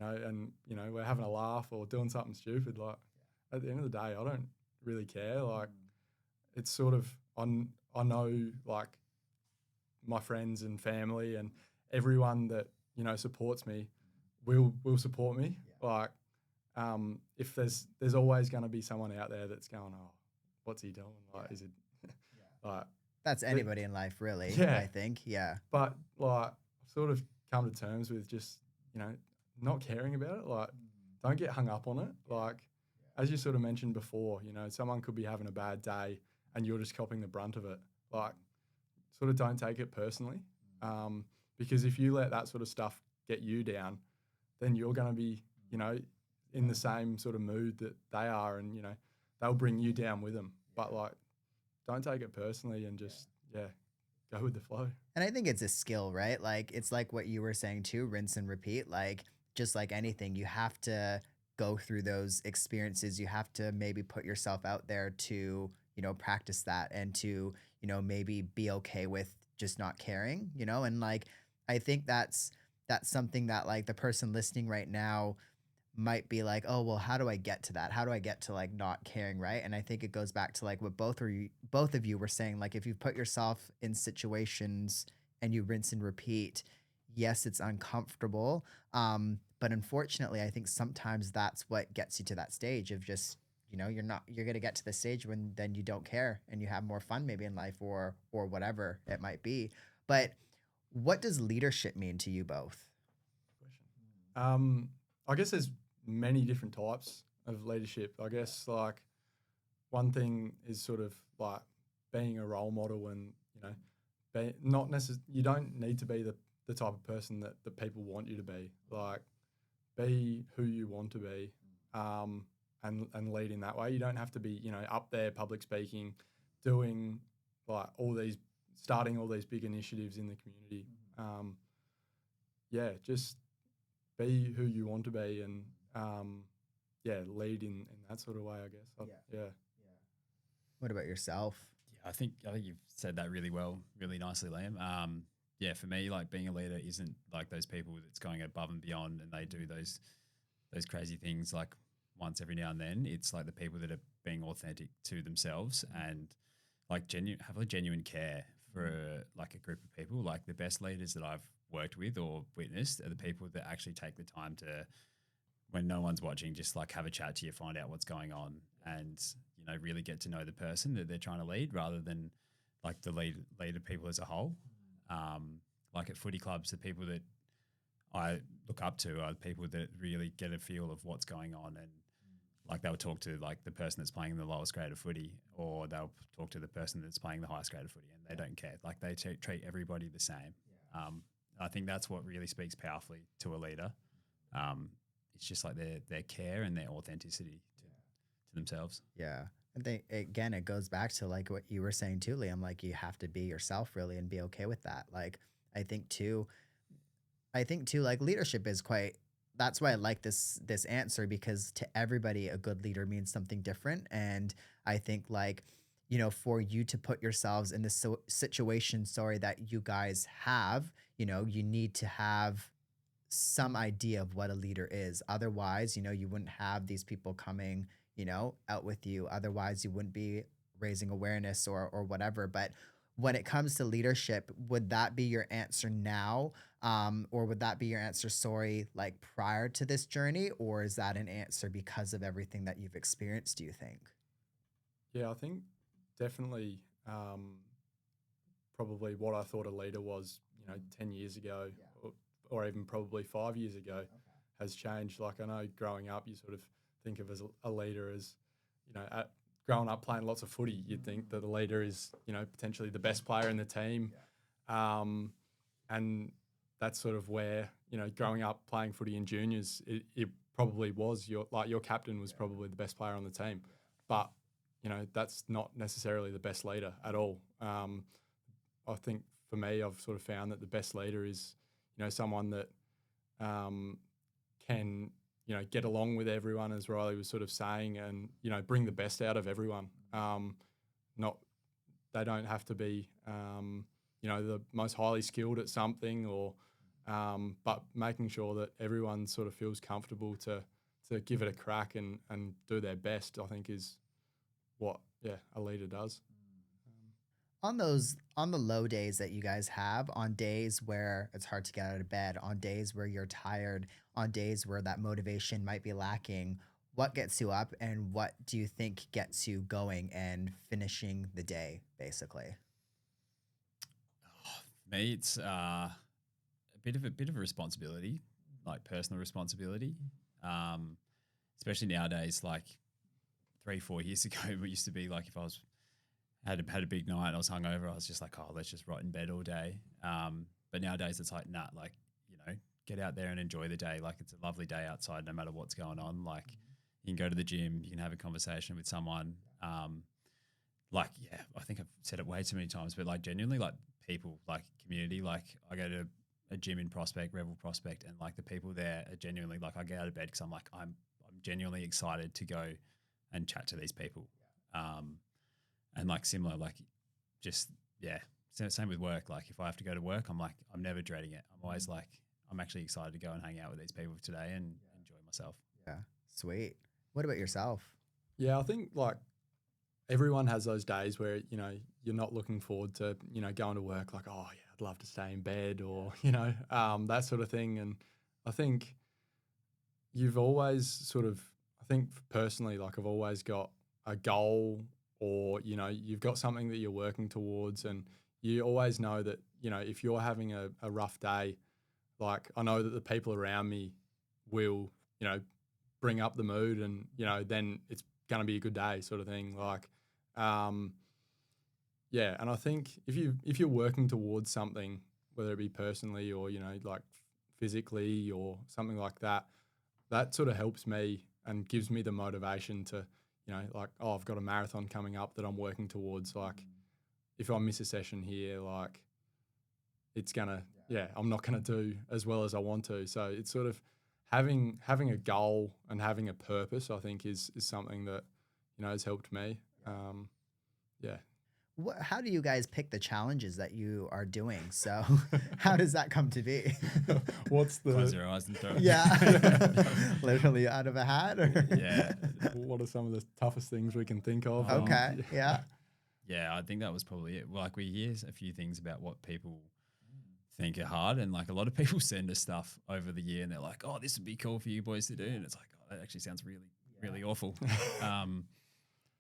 and we're having a laugh or doing something stupid, like at the end of the day I don't really care. Like it's sort of I know like my friends and family and everyone that supports me will support me. Like if there's always going to be someone out there that's going, oh, what's he doing? Like is it like That's anybody in life, really. Yeah. I think. Yeah. But like I've sort of come to terms with just not caring about it. Like don't get hung up on it. Like as you sort of mentioned before, someone could be having a bad day and you're just copping the brunt of it. Like sort of don't take it personally, because if you let that sort of stuff get you down, then you're going to be in the same sort of mood that they are, and they'll bring you down with them. But like don't take it personally and just go with the flow. And I think it's a skill, right? Like it's like what you were saying too, rinse and repeat. Like just like anything, you have to go through those experiences. You have to maybe put yourself out there to, practice that and to, maybe be okay with just not caring, and like I think that's something that like the person listening right now might be like, oh, well, how do I get to that? How do I get to like not caring, right? And I think it goes back to like what both of you were saying. Like if you put yourself in situations and you rinse and repeat, yes, it's uncomfortable. But unfortunately, I think sometimes that's what gets you to that stage of just, you're going to get to the stage when then you don't care and you have more fun maybe in life or whatever it might be. But what does leadership mean to you both? I guess there's many different types of leadership. I guess like one thing is sort of like being a role model and, you don't need to be the type of person that the people want you to be. Like be who you want to be, and lead in that way. You don't have to be, up there public speaking, doing like starting all these big initiatives in the community. Just be who you want to be and lead in that sort of way, I guess. What about yourself? Yeah, I think you've said that really well, really nicely, Liam. For me, like being a leader isn't like those people that's going above and beyond and they do those crazy things like once every now and then. It's like the people that are being authentic to themselves and like have a genuine care for like a group of people. Like the best leaders that I've worked with or witnessed are the people that actually take the time to, when no one's watching, just like have a chat to you, find out what's going on and, really get to know the person that they're trying to lead rather than like the lead of people as a whole. Like at footy clubs, the people that I look up to are the people that really get a feel of what's going on and like they'll talk to like the person that's playing the lowest grade of footy or they'll talk to the person that's playing the highest grade of footy and they don't care. Like they treat everybody the same. I think that's what really speaks powerfully to a leader. It's just like their care and their authenticity to themselves. Yeah. I think again, it goes back to like what you were saying too, Liam. Like you have to be yourself really and be okay with that. Like I think too, like leadership is quite. That's why I like this answer because to everybody, a good leader means something different. And I think like for you to put yourselves in the situation, sorry, that you guys have, you need to have some idea of what a leader is. Otherwise, you wouldn't have these people coming, out with you. Otherwise, you wouldn't be raising awareness or whatever. But when it comes to leadership, would that be your answer now? Or would that be your answer, sorry, like prior to this journey? Or is that an answer because of everything that you've experienced, do you think? Yeah, I think definitely probably what I thought a leader was, 10 years ago or even probably 5 years ago has changed. Like I know growing up, you sort of think of as a leader as, growing up playing lots of footy, you'd think that the leader is, potentially the best player in the team. And that's sort of where, growing up playing footy in juniors, it probably was your captain was probably the best player on the team. But, that's not necessarily the best leader at all. I think for me, I've sort of found that the best leader is, someone that can, get along with everyone, as Riley was sort of saying, and, bring the best out of everyone. They don't have to be, the most highly skilled at something but making sure that everyone sort of feels comfortable to give it a crack and do their best, I think is what, a leader does. On the low days that you guys have, on days where it's hard to get out of bed, on days where you're tired, on days where that motivation might be lacking, what gets you up and what do you think gets you going and finishing the day, basically? For me, it's a bit of a responsibility, like personal responsibility. Especially nowadays, like 3-4 years ago, it used to be like if I had a big night and I was hungover, I was just like, oh, let's just rot in bed all day. But nowadays it's like, nah, like, get out there and enjoy the day. Like it's a lovely day outside no matter what's going on. Like you can go to the gym, you can have a conversation with someone. I think I've said it way too many times, but like genuinely like people, like community, like I go to a gym in Prospect, Revel Prospect, and like the people there are genuinely like I get out of bed because I'm like, I'm genuinely excited to go and chat to these people. And like similar, like just, same with work. Like if I have to go to work, I'm like, I'm never dreading it. I'm always like, I'm actually excited to go and hang out with these people today and enjoy myself. Yeah, sweet. What about yourself? Yeah, I think like everyone has those days where, you're not looking forward to, going to work like, oh yeah, I'd love to stay in bed or, that sort of thing. And I think you've always sort of, I think personally, like I've always got a goal or, you've got something that you're working towards and you always know that, if you're having a rough day, like I know that the people around me will, bring up the mood and, then it's going to be a good day sort of thing. Like, and I think if you're working towards something, whether it be personally or, like physically or something like that, that sort of helps me and gives me the motivation to, like, oh, I've got a marathon coming up that I'm working towards. Like, if I miss a session here, like, it's gonna, I'm not gonna do as well as I want to. So it's sort of having a goal and having a purpose, I think, is something that, has helped me. How do you guys pick the challenges that you are doing? So how does that come to be? What's the Close your eyes and throw it. Yeah. Literally out of a hat? Or? Yeah. What are some of the toughest things we can think of? Okay. Yeah. Yeah, I think that was probably it. Like we hear a few things about what people think are hard, and like a lot of people send us stuff over the year, and they're like, "Oh, this would be cool for you boys to do," and it's like, "Oh, that actually sounds really, really awful."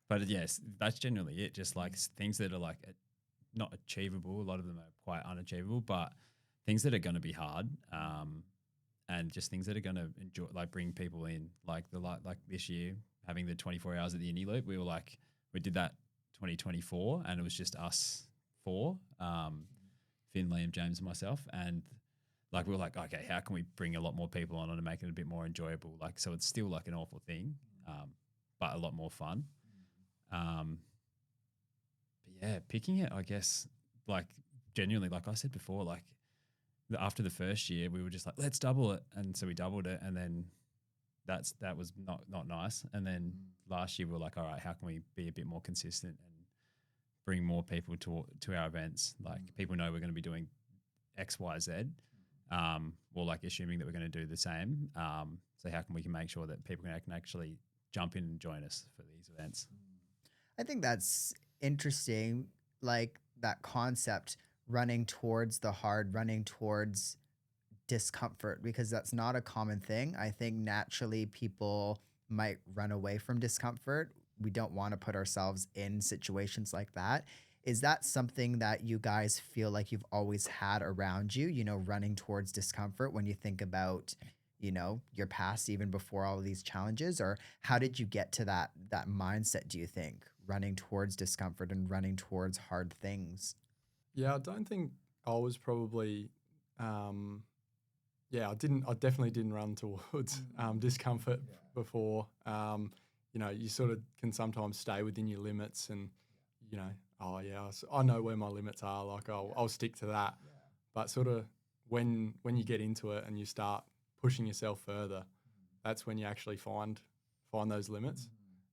But yes, that's generally it. Just like things that are like not achievable. A lot of them are quite unachievable, but things that are going to be hard, and just things that are going to enjoy, like bring people in. Like like this year, having the 24 hours at the Indie Loop, we did that 2024, and it was just us four, Finn, Liam, James, and myself, and like we were like, okay, how can we bring a lot more people on and make it a bit more enjoyable? Like, so it's still like an awful thing, but a lot more fun. Um, but yeah, picking it, I guess, like genuinely, like I said before, like after the first year, we were just like, let's double it, and so we doubled it, and then that was not nice. And then last year we were like, all right, how can we be a bit more consistent and bring more people to our events? Like people know we're going to be doing X, Y, Z, or like assuming that we're going to do the same. So how can we make sure that people can actually jump in and join us for these events? I think that's interesting, like that concept, running towards the hard, running towards discomfort, because that's not a common thing. I think naturally people might run away from discomfort. We don't want to put ourselves in situations like that. Is that something that you guys feel like you've always had around you, running towards discomfort when you think about, your past even before all of these challenges? Or how did you get to that mindset, do you think, running towards discomfort and running towards hard things? Yeah, I don't think I was probably. Yeah, I definitely didn't run towards discomfort before. You sort of can sometimes stay within your limits, and oh yeah, I know where my limits are. Like I'll stick to that. But sort of when you get into it and you start pushing yourself further, that's when you actually find those limits.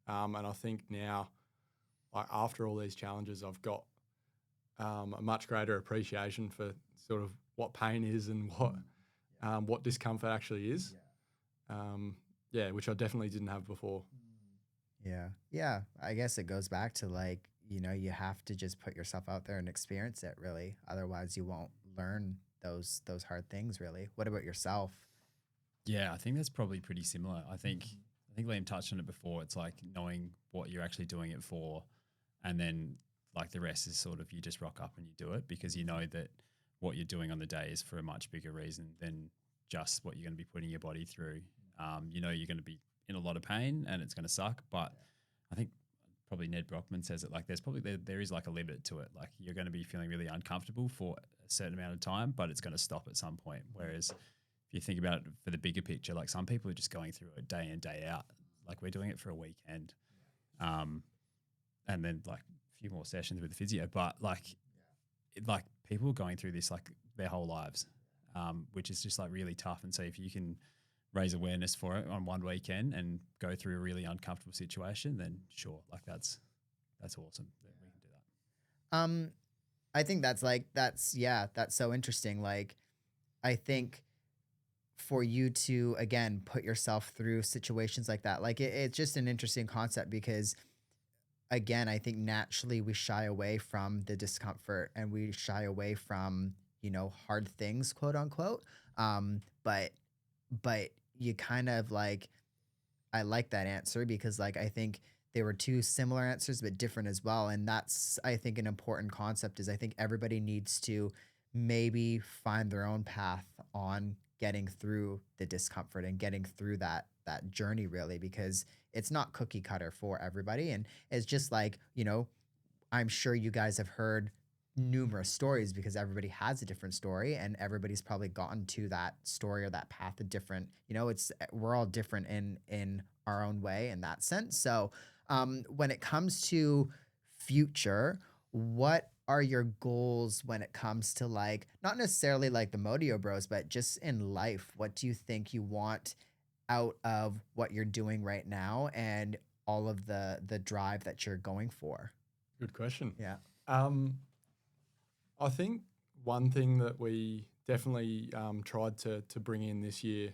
And I think now, like after all these challenges, I've got a much greater appreciation for sort of what pain is and what discomfort actually is. Which I definitely didn't have before. Yeah. Yeah. I guess it goes back to like, you have to just put yourself out there and experience it really. Otherwise you won't learn those hard things really. What about yourself? Yeah, I think that's probably pretty similar. I think Liam touched on it before. It's like knowing what you're actually doing it for, and then like the rest is sort of you just rock up and you do it because you know that what you're doing on the day is for a much bigger reason than just what you're going to be putting your body through. You're going to be in a lot of pain and it's going to suck, but I think probably Ned Brockman says it like there is like a limit to it. Like you're going to be feeling really uncomfortable for a certain amount of time, but it's going to stop at some point. Whereas if you think about it for the bigger picture, like some people are just going through it day in, day out. Like we're doing it for a weekend. And then like a few more sessions with the physio, but like people are going through this like their whole lives, which is just like really tough. And so if you can raise awareness for it on one weekend and go through a really uncomfortable situation, then sure, like that's awesome that we can do that. I think that's so interesting. Like I think for you to again put yourself through situations like that, like it's just an interesting concept because again, I think naturally we shy away from the discomfort and we shy away from, hard things, quote unquote. But you kind of like, I like that answer because like I think they were two similar answers but different as well. And that's I think an important concept is I think everybody needs to maybe find their own path on getting through the discomfort and getting through that journey really because it's not cookie cutter for everybody. And it's just like, I'm sure you guys have heard numerous stories because everybody has a different story and everybody's probably gotten to that story or that path a different, we're all different in our own way in that sense. So when it comes to future, what are your goals when it comes to like not necessarily like the Modeo Bros, but just in life? What do you think you want out of what you're doing right now and all of the drive that you're going for? Good question. Yeah. I think one thing that we definitely tried to bring in this year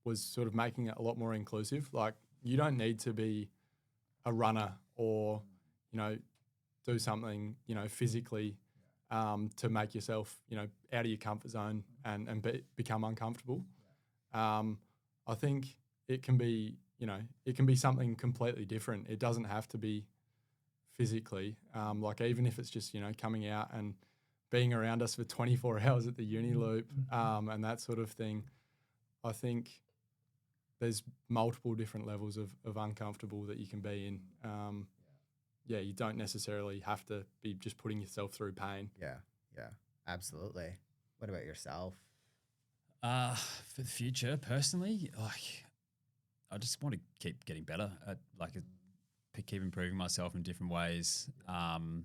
was sort of making it a lot more inclusive. Like you don't need to be a runner or, do something, physically to make yourself, out of your comfort zone and become uncomfortable. I think it can be, something completely different. It doesn't have to be physically. Like even if it's just, coming out and being around us for 24 hours at the uni loop and that sort of thing, I think there's multiple different levels of uncomfortable that you can be in. You don't necessarily have to be just putting yourself through pain. Yeah, absolutely. What about yourself? For the future, personally, like I just want to keep getting better at like keep improving myself in different ways, and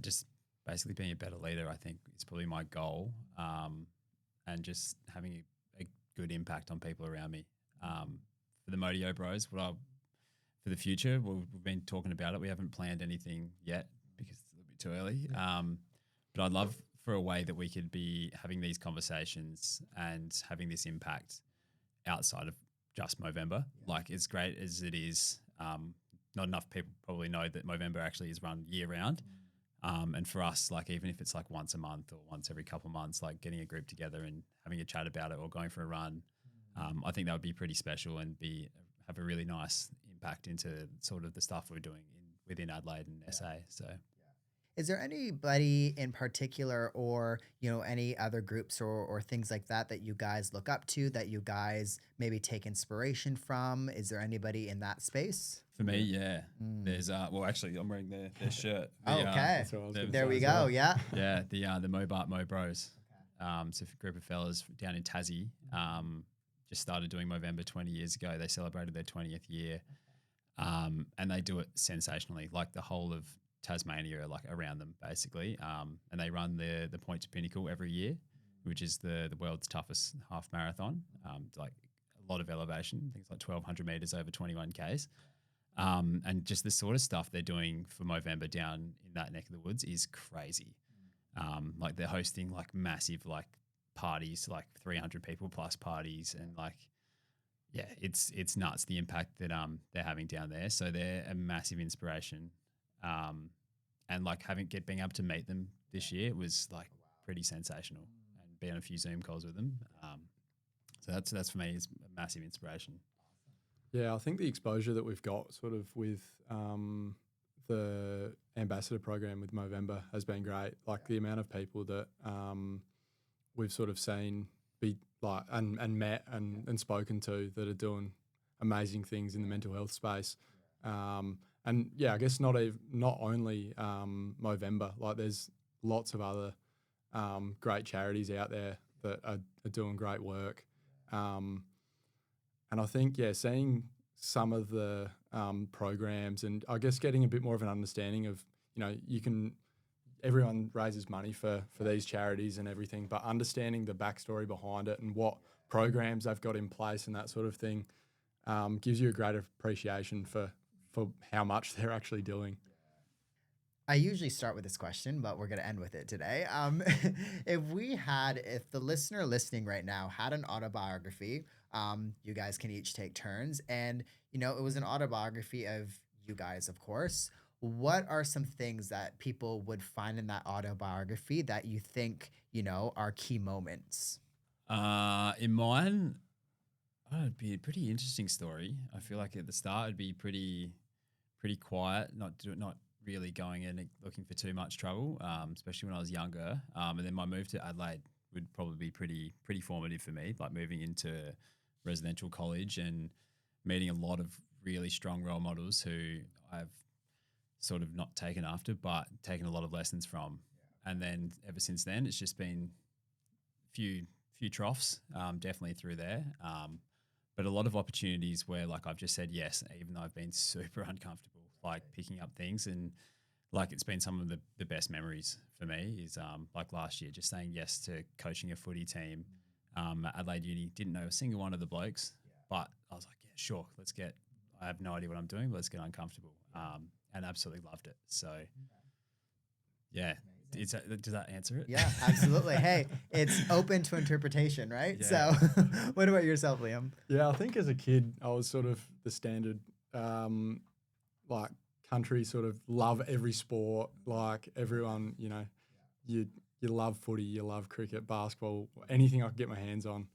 just basically being a better leader. I think is probably my goal, and just having a good impact on people around me. For the Modeo Bros, for the future, we've been talking about it. We haven't planned anything yet because it's a little bit too early. But I'd love for a way that we could be having these conversations and having this impact outside of just Movember. Like, as great as it is, not enough people probably know that Movember actually is run year round. And for us, like, even if it's like once a month or once every couple of months, like getting a group together and having a chat about it or going for a run, I think that would be pretty special and have a really nice impact into sort of the stuff we're doing within Adelaide and SA. So. Is there anybody in particular, or any other groups or things like that you guys look up to, that you guys maybe take inspiration from? Is there anybody in that space? For me, yeah. There's well, actually, I'm wearing their shirt. Okay, there we go. Well. Yeah, Yeah, the Modeo Bros. So a group of fellas down in Tassie just started doing Movember 20 years ago. They celebrated their 20th year, and they do it sensationally. Like the whole of Tasmania are like around them basically, and they run the Point to Pinnacle every year, which is the world's toughest half marathon. Like a lot of elevation, things like 1,200 meters over 21 k's, and just the sort of stuff they're doing for Movember down in that neck of the woods is crazy. Like they're hosting like massive like parties, like 300 people plus parties, and like it's nuts the impact that they're having down there. So they're a massive inspiration. And like being able to meet them this year was like pretty sensational, and being on a few Zoom calls with them. So that's for me is a massive inspiration. Yeah, I think the exposure that we've got sort of with the ambassador program with Movember has been great. Like the amount of people that we've sort of seen be like and met and spoken to that are doing amazing things in the mental health space. And yeah, I guess not only Movember, like there's lots of other great charities out there that are doing great work. And I think, seeing some of the programs and I guess getting a bit more of an understanding of, everyone raises money for these charities and everything, but understanding the backstory behind it and what programs they've got in place and that sort of thing gives you a greater appreciation for how much they're actually doing. I usually start with this question, but we're going to end with it today. If the listener listening right now had an autobiography, you guys can each take turns, and it was an autobiography of you guys, of course. What are some things that people would find in that autobiography that you think are key moments? In mine, it'd be a pretty interesting story. I feel like at the start it'd be pretty quiet, not really going in and looking for too much trouble, especially when I was younger. And then my move to Adelaide would probably be pretty formative for me, like moving into residential college and meeting a lot of really strong role models who I've sort of not taken after, but taken a lot of lessons from. And then ever since then, it's just been few troughs, definitely through there. But a lot of opportunities where like I've just said yes, even though I've been super uncomfortable, like picking up things, and like it's been some of the best memories for me is like last year, just saying yes to coaching a footy team at Adelaide Uni. Didn't know a single one of the blokes, but I was like, yeah, sure, I have no idea what I'm doing, but let's get uncomfortable. And absolutely loved it. So yeah. Does that answer it? Yeah, absolutely. Hey, it's open to interpretation, right? Yeah. So what about yourself, Liam? Yeah, I think as a kid, I was sort of the standard, like country sort of love every sport, like everyone, you love footy, you love cricket, basketball, anything I could get my hands on.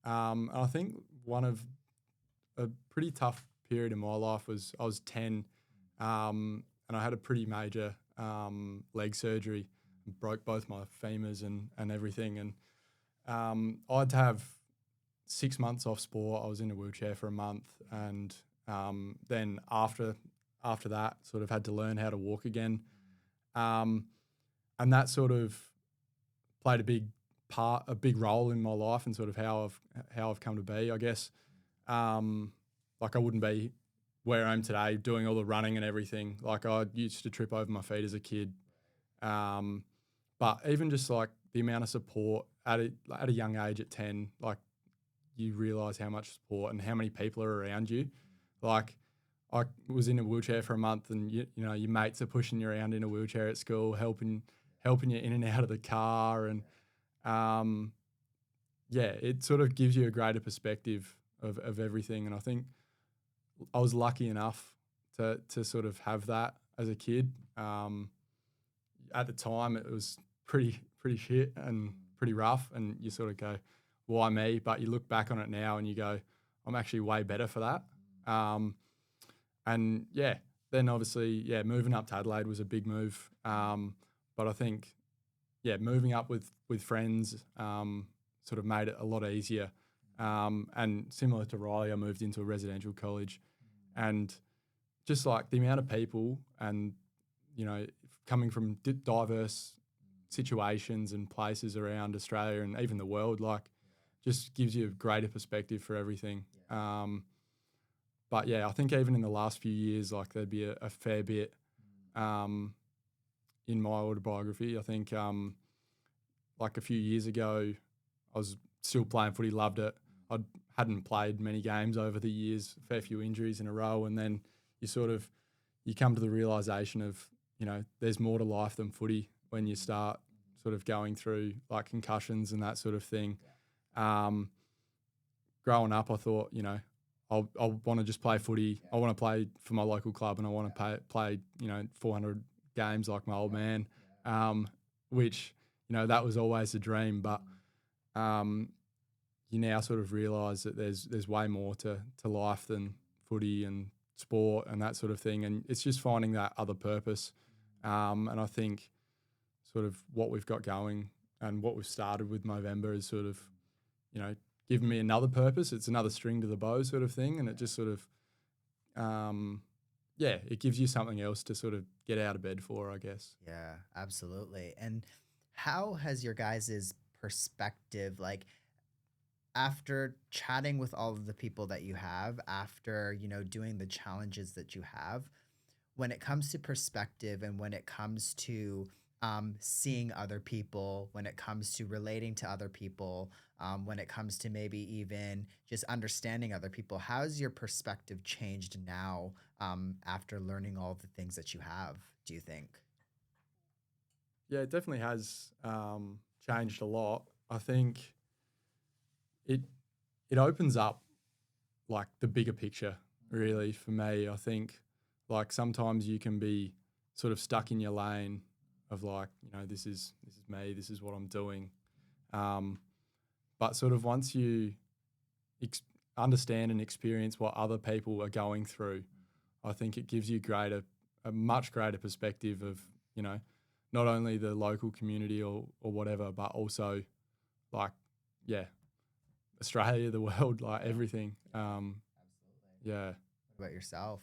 And I think one of a pretty tough period in my life was I was 10, and I had a pretty major leg surgery, broke both my femurs and everything. And I had to have 6 months off sport. I was in a wheelchair for a month. And then after that, sort of had to learn how to walk again. And that sort of played a big role in my life and sort of how I've come to be, I guess. Like I wouldn't be where I am today, doing all the running and everything. Like I used to trip over my feet as a kid. But even just like the amount of support at a young age at 10, like you realise how much support and how many people are around you. Like I was in a wheelchair for a month, and you know your mates are pushing you around in a wheelchair at school, helping you in and out of the car, and it sort of gives you a greater perspective of everything. And I think I was lucky enough to sort of have that as a kid. At the time, it was pretty shit and pretty rough, and you sort of go, why me? But you look back on it now and you go, I'm actually way better for that. Then obviously, moving up to Adelaide was a big move. But I think, moving up with friends sort of made it a lot easier. And similar to Riley, I moved into a residential college, and just like the amount of people and, you know, coming from diverse situations and places around Australia and even the world, like just gives you a greater perspective for everything. But I think even in the last few years, like there'd be a fair bit in my autobiography. I think like a few years ago, I was still playing footy, loved it. I hadn't played many games over the years, a fair few injuries in a row, and then you come to the realisation of, you know, there's more to life than footy when you start sort of going through like concussions and that sort of thing. Growing up, I thought, you know, I want to just play footy. I want to play for my local club, and I want to play, you know, 400 games like my old man, which, you know, that was always a dream. But you now sort of realise that there's way more to life than footy and sport and that sort of thing. And it's just finding that other purpose. And I think sort of what we've got going and what we've started with Movember is sort of, you know, given me another purpose. It's another string to the bow sort of thing. And it just sort of, it gives you something else to sort of get out of bed for, I guess. Yeah, absolutely. And how has your guys' perspective, like after chatting with all of the people that you have, after, you know, doing the challenges that you have, when it comes to perspective and when it comes to seeing other people, when it comes to relating to other people, when it comes to maybe even just understanding other people, how's your perspective changed now after learning all of the things that you have, do you think? Yeah, it definitely has changed a lot. I think it opens up like the bigger picture, really, for me. I think like sometimes you can be sort of stuck in your lane of like, you know, this is me, this is what I'm doing. But sort of once you understand and experience what other people are going through, I think it gives you a much greater perspective of, you know, not only the local community or whatever, but also like, Australia, the world, like everything. Absolutely. Yeah. What about yourself?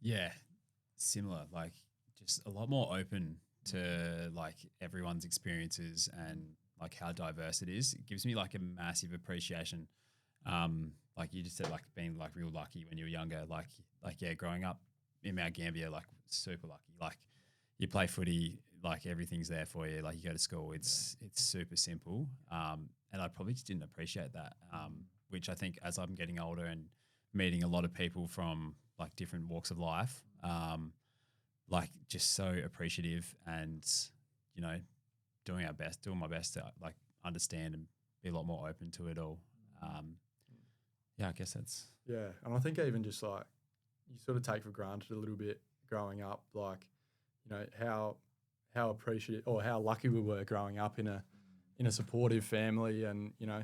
Yeah, similar. Like just a lot more open to like everyone's experiences and like how diverse it is. It gives me like a massive appreciation. Like you just said, like being like real lucky when you were younger. Like growing up in Mount Gambier, like super lucky. Like you play footy, like everything's there for you. Like you go to school, it's super simple. And I probably just didn't appreciate that. Which I think as I'm getting older and meeting a lot of people from like different walks of life, like just so appreciative and, you know, doing my best to like understand and be a lot more open to it all. I guess that's. Yeah. And I think even just like you sort of take for granted a little bit growing up, like, you know, how appreciative or how lucky we were growing up in a supportive family. And, you know,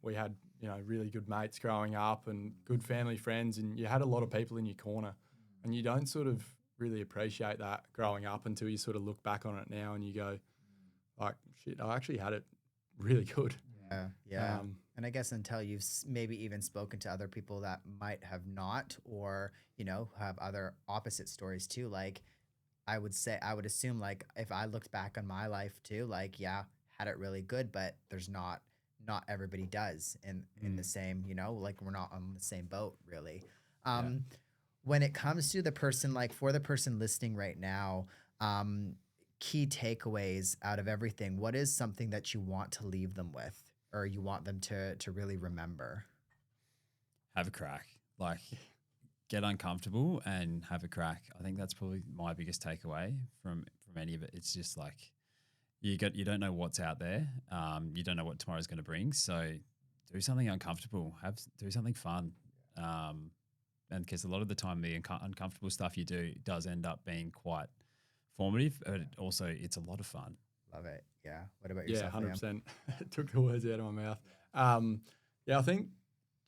we had, you know, really good mates growing up and good family friends, and you had a lot of people in your corner, and you don't sort of really appreciate that growing up until you sort of look back on it now and you go like, shit, I actually had it really good. Yeah. And I guess until you've maybe even spoken to other people that might have not, or, you know, have other opposite stories too. Like I would assume like if I looked back on my life too, like, had it really good, but there's not everybody does in the same, you know, like we're not on the same boat really. When it comes to the person, like for the person listening right now, key takeaways out of everything, what is something that you want to leave them with or you want them to really remember? Have a crack. Like, get uncomfortable and have a crack. I think that's probably my biggest takeaway from any of it. It's just like you don't know what's out there. You don't know what tomorrow's going to bring. So do something uncomfortable. Do something fun. And because a lot of the time the uncomfortable stuff you do does end up being quite formative, but also it's a lot of fun. Love it. Yeah. What about Yeah, yourself? 100%. Took the words out of my mouth. I think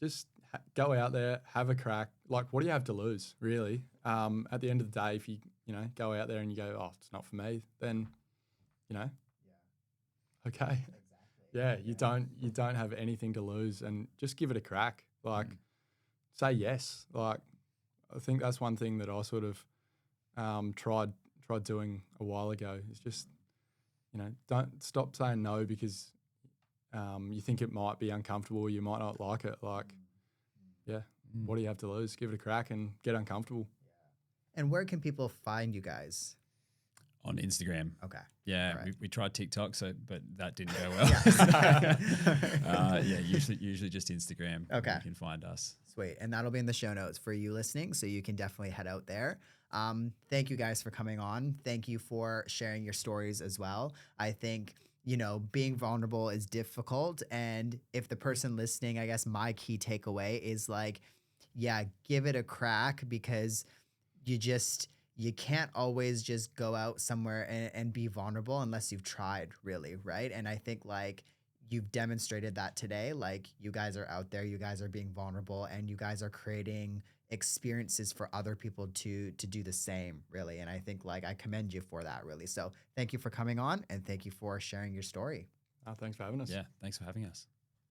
just go out there, have a crack. Like, what do you have to lose, really? At the end of the day, if you go out there and you go, oh, it's not for me, then, okay. Exactly. Yeah, you don't have anything to lose, and just give it a crack. Like, say yes. Like, I think that's one thing that I sort of tried doing a while ago. Is just don't stop saying no because you think it might be uncomfortable, you might not like it. Like, what do you have to lose? Give it a crack and get uncomfortable. And where can people find you guys? On Instagram. Okay. Yeah, Right. we tried TikTok, but that didn't go well. Usually just Instagram. Okay. You can find us. Sweet. And that'll be in the show notes for you listening, so you can definitely head out there. Thank you guys for coming on. Thank you for sharing your stories as well. I think, being vulnerable is difficult. And if the person listening, I guess my key takeaway is like, give it a crack because you can't always just go out somewhere and be vulnerable unless you've tried really, right? And I think like you've demonstrated that today. Like you guys are out there, you guys are being vulnerable, and you guys are creating experiences for other people to do the same, really. And I think like I commend you for that, really. So thank you for coming on and thank you for sharing your story. Thanks for having us. Yeah, thanks for having us.